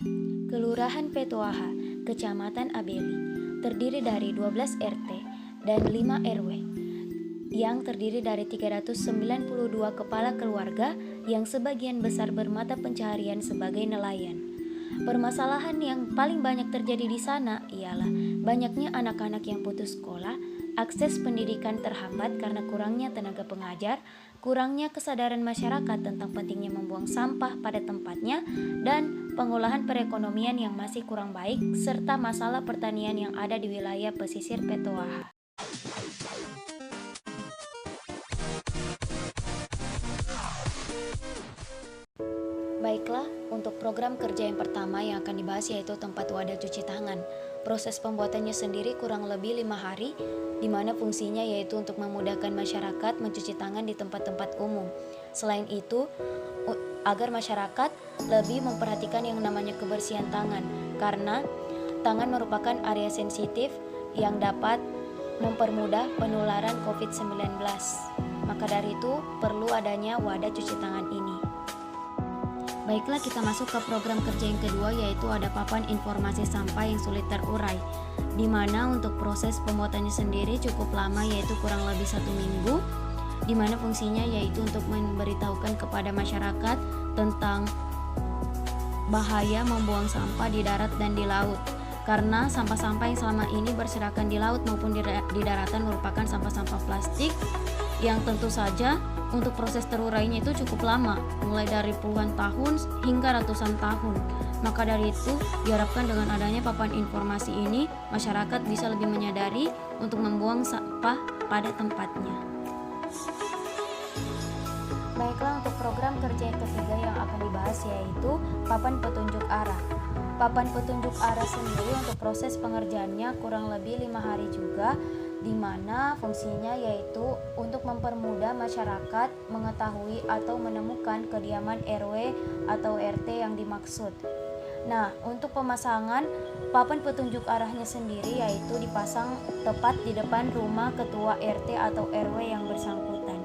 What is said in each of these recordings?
Kelurahan Petoaha, Kecamatan Abeli, terdiri dari 12 RT dan 5 RW, yang terdiri dari 392 kepala keluarga yang sebagian besar bermata pencaharian sebagai nelayan. Permasalahan yang paling banyak terjadi di sana ialah banyaknya anak-anak yang putus sekolah, akses pendidikan terhambat karena kurangnya tenaga pengajar, kurangnya kesadaran masyarakat tentang pentingnya membuang sampah pada tempatnya, dan pengolahan perekonomian yang masih kurang baik, serta masalah pertanian yang ada di wilayah pesisir Petoaha. Baiklah, untuk program kerja yang pertama yang akan dibahas yaitu tempat wadah cuci tangan. Proses pembuatannya sendiri kurang lebih 5 hari, di mana fungsinya yaitu untuk memudahkan masyarakat mencuci tangan di tempat-tempat umum. Selain itu, agar masyarakat lebih memperhatikan yang namanya kebersihan tangan, karena tangan merupakan area sensitif yang dapat mempermudah penularan COVID-19. Maka dari itu, perlu adanya wadah cuci tangan ini. Baiklah, kita masuk ke program kerja yang kedua, yaitu ada papan informasi sampah yang sulit terurai, di mana untuk proses pembuatannya sendiri cukup lama, yaitu kurang lebih 1 minggu, di mana fungsinya yaitu untuk memberitahukan kepada masyarakat tentang bahaya membuang sampah di darat dan di laut, karena sampah-sampah yang selama ini berserakan di laut maupun di daratan merupakan sampah-sampah plastik yang tentu saja untuk proses terurainya itu cukup lama, mulai dari puluhan tahun hingga ratusan tahun. Maka dari itu, diharapkan dengan adanya papan informasi ini, masyarakat bisa lebih menyadari untuk membuang sampah pada tempatnya. Baiklah, untuk program kerja yang ketiga yang akan dibahas yaitu papan petunjuk arah. Papan petunjuk arah sendiri untuk proses pengerjaannya kurang lebih 5 hari juga, di mana fungsinya yaitu untuk mempermudah masyarakat mengetahui atau menemukan kediaman RW atau RT yang dimaksud. Nah, untuk pemasangan papan petunjuk arahnya sendiri yaitu dipasang tepat di depan rumah ketua RT atau RW yang bersangkutan.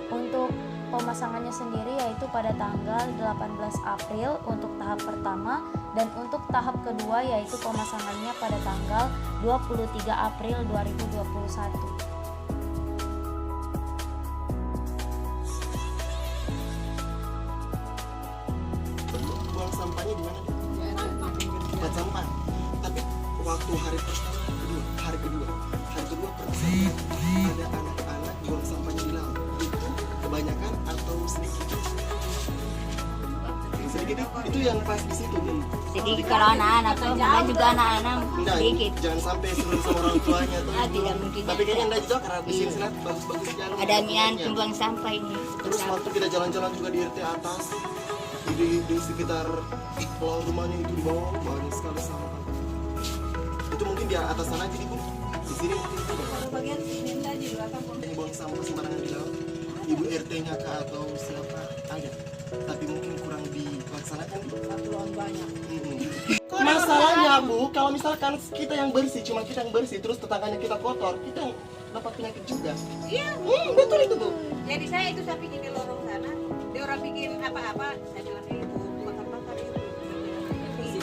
Untuk pemasangannya sendiri yaitu pada tanggal 18 April untuk tahap pertama, dan untuk tahap kedua yaitu pemasangannya pada tanggal 23 April 2021. Buang sampahnya di mana? Tempat sampah. Tapi waktu hari kedua ada anak-anak buang sampahnya di laut. Itu kebanyakan atau sedikit? Sedikit itu yang pas di situ. Sedikit kalau anak-anak tuh, namanya juga anak-anak sedikit. Jangan sampai suruh sama orang tuanya tuh. Tidak mungkin. Tapi kayaknya enggak juga karena di sini lihat bagus-bagus jalan. Ada nian pembuang sampah ini. Terus waktu kita jalan-jalan juga di RT atas, di sekitar pulau rumahnya itu di bawah banyak sekali sampah. Itu mungkin di atas sana aja nih Bu. Di sini mungkin juga. Kalau bagian sini aja di belakang. Ini buang sampah sembarangan di laut. Ibu RT-nya kah atau siapa ada. Tapi mungkin kurang dilaksanakan. Satuan banyak. Masalahnya Bu, kalau misalkan kita yang bersih, cuma kita yang bersih, terus tetangganya kita kotor, kita dapat penyakit juga. Iya. Betul itu Bu. Jadi saya pikir di lorong sana, dia orang bikin apa-apa, saya bilang itu bakar-bakar itu.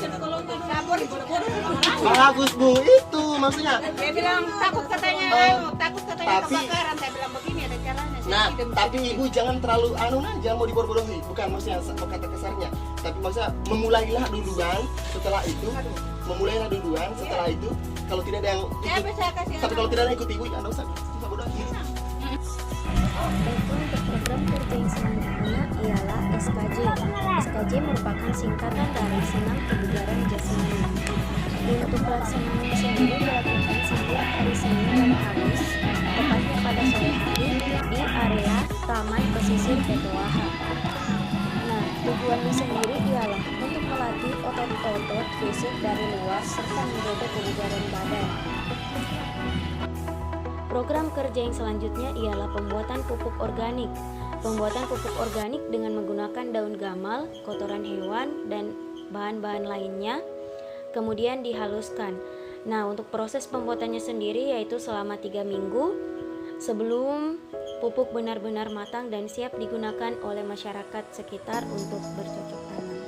Kalau untuk sabor Bagus Bu, itu maksudnya. dia bilang takut katanya, tapi- kebakaran. Saya bilang begini ada caranya. Saya Nah, tidak bisa tapi ibu jangan terlalu jangan mau dibodoh-bodohi. Bukan maksudnya kata kasarnya, tapi maksudnya memulailah duluan. Setelah itu, kalau tidak ada yang Saya ikut, bisa kasih tapi kalau tidak ada yang ikut ibu, ya nggak usah bodohi. Baiklah, untuk program kerja yang selanjutnya ialah SKJ. SKJ merupakan singkatan dari Senam Kebugaran Jasmani. Untuk pelaksanaannya sendiri dilakukan setiap hari Senin dan Kamis, tepatnya pada sore hari di area Taman Pesisir Petoaha. Nah, tujuannya sendiri ialah untuk melatih otot-otot fisik dari luar serta menjaga kebugaran badan. Program kerja yang selanjutnya ialah pembuatan pupuk organik. Pembuatan pupuk organik dengan menggunakan daun gamal, kotoran hewan, dan bahan-bahan lainnya, kemudian dihaluskan. Nah, untuk proses pembuatannya sendiri yaitu selama 3 minggu sebelum pupuk benar-benar matang dan siap digunakan oleh masyarakat sekitar untuk bercocok tanam.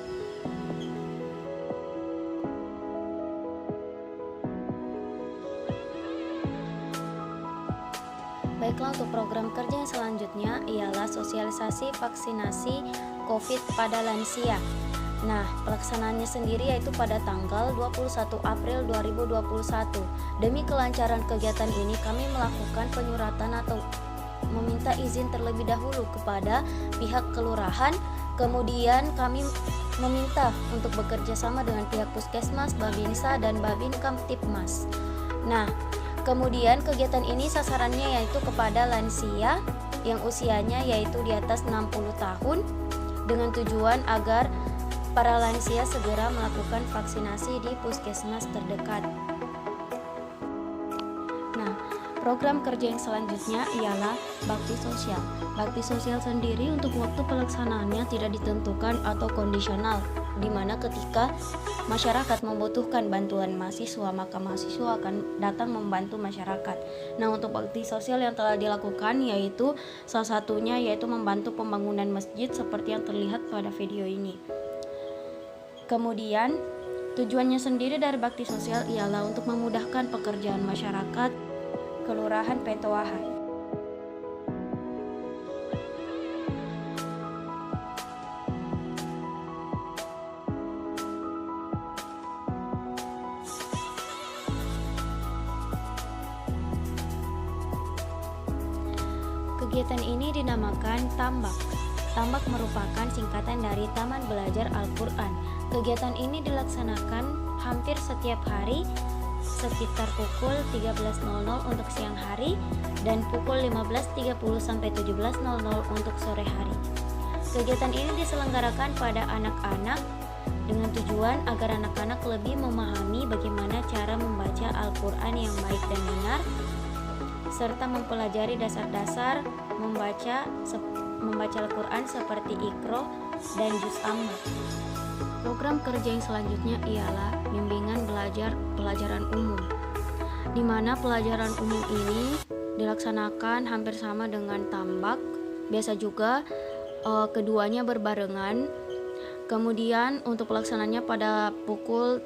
Baiklah, untuk program kerja yang selanjutnya ialah sosialisasi vaksinasi COVID pada lansia. Nah, pelaksanaannya sendiri yaitu pada tanggal 21 April 2021. Demi kelancaran kegiatan ini, kami melakukan penyuratan atau meminta izin terlebih dahulu kepada pihak kelurahan. Kemudian kami meminta untuk bekerja sama dengan pihak Puskesmas, Babinsa, dan Babin Kamtipmas. Nah, kemudian kegiatan ini sasarannya yaitu kepada lansia yang usianya yaitu di atas 60 tahun dengan tujuan agar para lansia segera melakukan vaksinasi di puskesmas terdekat. Nah, program kerja yang selanjutnya ialah bakti sosial. Bakti sosial sendiri untuk waktu pelaksanaannya tidak ditentukan atau kondisional, di mana ketika masyarakat membutuhkan bantuan mahasiswa, maka mahasiswa akan datang membantu masyarakat. Nah, untuk bakti sosial yang telah dilakukan yaitu salah satunya yaitu membantu pembangunan masjid seperti yang terlihat pada video ini. Kemudian, tujuannya sendiri dari bakti sosial ialah untuk memudahkan pekerjaan masyarakat Kelurahan Petoahan. Kegiatan ini dinamakan Tambak. Tambak merupakan singkatan dari Taman Belajar Al-Quran. Kegiatan ini dilaksanakan hampir setiap hari sekitar pukul 13.00 untuk siang hari dan pukul 15.30 sampai 17.00 untuk sore hari. Kegiatan ini diselenggarakan pada anak-anak dengan tujuan agar anak-anak lebih memahami bagaimana cara membaca Al-Quran yang baik dan benar, serta mempelajari dasar-dasar membaca Al-Quran seperti Iqra dan Juz Amma. Program kerja yang selanjutnya ialah bimbingan belajar pelajaran umum, di mana pelajaran umum ini dilaksanakan hampir sama dengan Tambak. Biasa juga keduanya berbarengan. Kemudian untuk pelaksananya pada pukul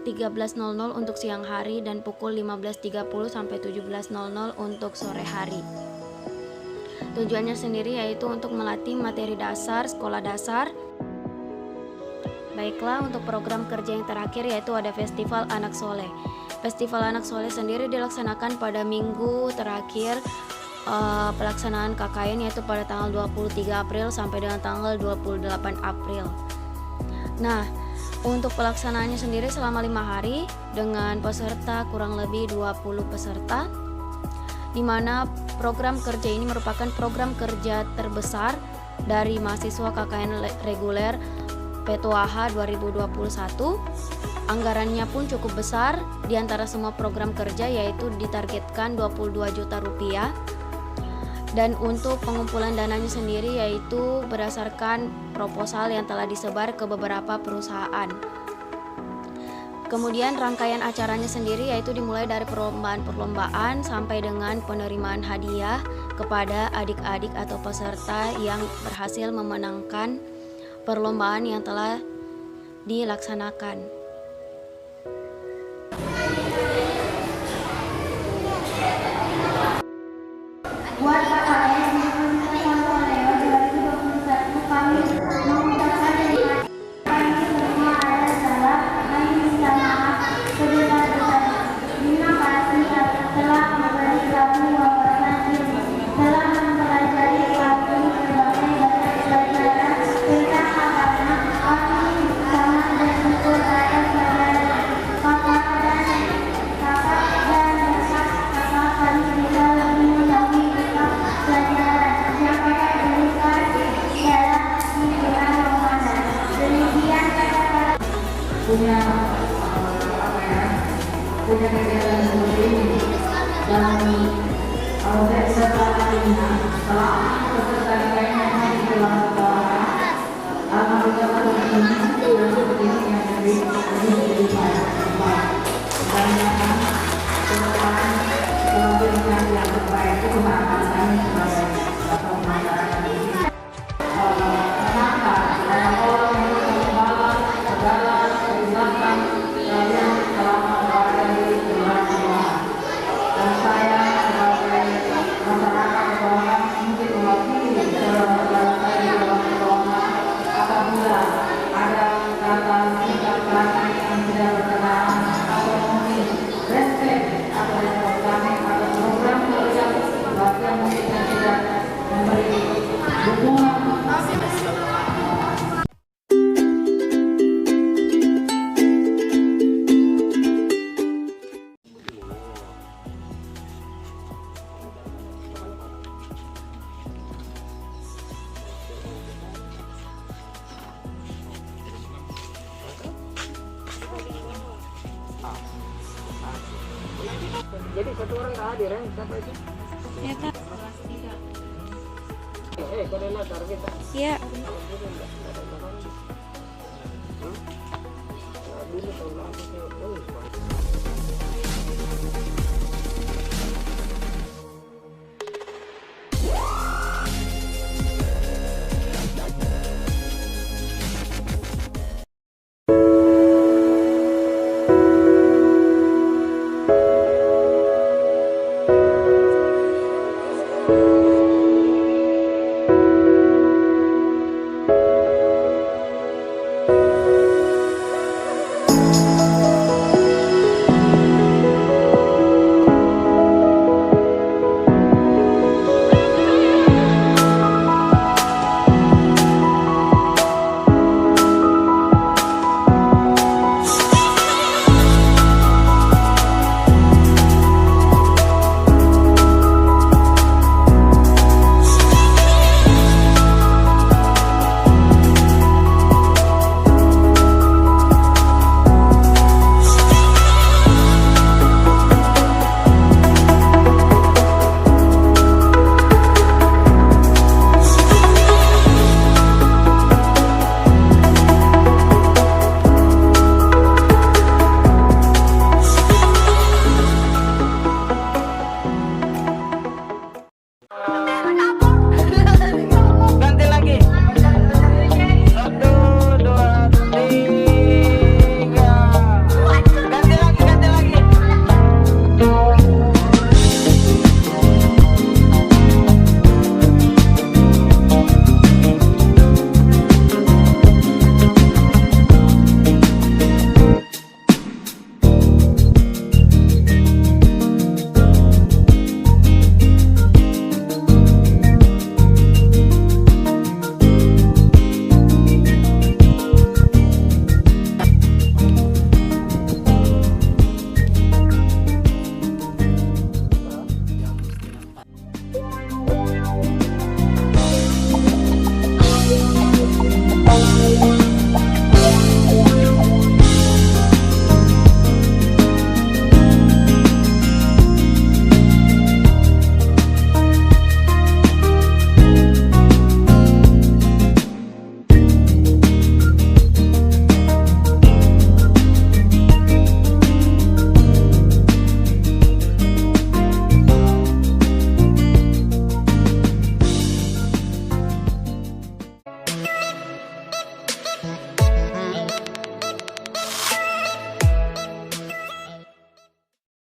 13.00 untuk siang hari dan pukul 15.30 sampai 17.00 untuk sore hari. Tujuannya sendiri yaitu untuk melatih materi dasar sekolah dasar. Baiklah, untuk program kerja yang terakhir yaitu ada Festival Anak Soleh. Festival Anak Soleh sendiri dilaksanakan pada minggu terakhir pelaksanaan KKN yaitu pada tanggal 23 April sampai dengan tanggal 28 April. Nah, untuk pelaksanaannya sendiri selama 5 hari dengan peserta kurang lebih 20 peserta, di mana program kerja ini merupakan program kerja terbesar dari mahasiswa KKN reguler Petoaha 2021. Anggarannya pun cukup besar, di antara semua program kerja yaitu ditargetkan 22 juta rupiah. Dan untuk pengumpulan dananya sendiri yaitu berdasarkan proposal yang telah disebar ke beberapa perusahaan. Kemudian rangkaian acaranya sendiri yaitu dimulai dari perlombaan sampai dengan penerimaan hadiah kepada adik-adik atau peserta yang berhasil memenangkan perlombaan yang telah dilaksanakan. Buat KKN Leo 2021 kami mengucapkan terima kasih semua adalah kami minta maaf sebesar-besarnya. Terima kasih telah memberi kami wawasan ilmu, telah mempelajari kami berbagai pelajaran tentang agama. Kami sangat bersyukur atas pelajaran kakak kami bisa lebih mengetahui tentang pelajaran yang kakak berikan dalam bulan Ramadan. Demikian kata-kata punya kegiatan seperti ini dan setelah ini selama peserta KKN di dalam sekolah alhamdulillah ini sudah seperti ini yang lebih baik dan kedepan kemungkinan yang terbaik itu kebahagiaan kami sebagai masyarakat di sini. Kenapa? Karena orang yang membalas segala kegiatan kalian selama berada di bulan Ramadan. Dan saya sebagai Jadi satu orang tak hadir ya? Siapa itu? Ya, tak. Karena target. Ya. Dulu tahun lalu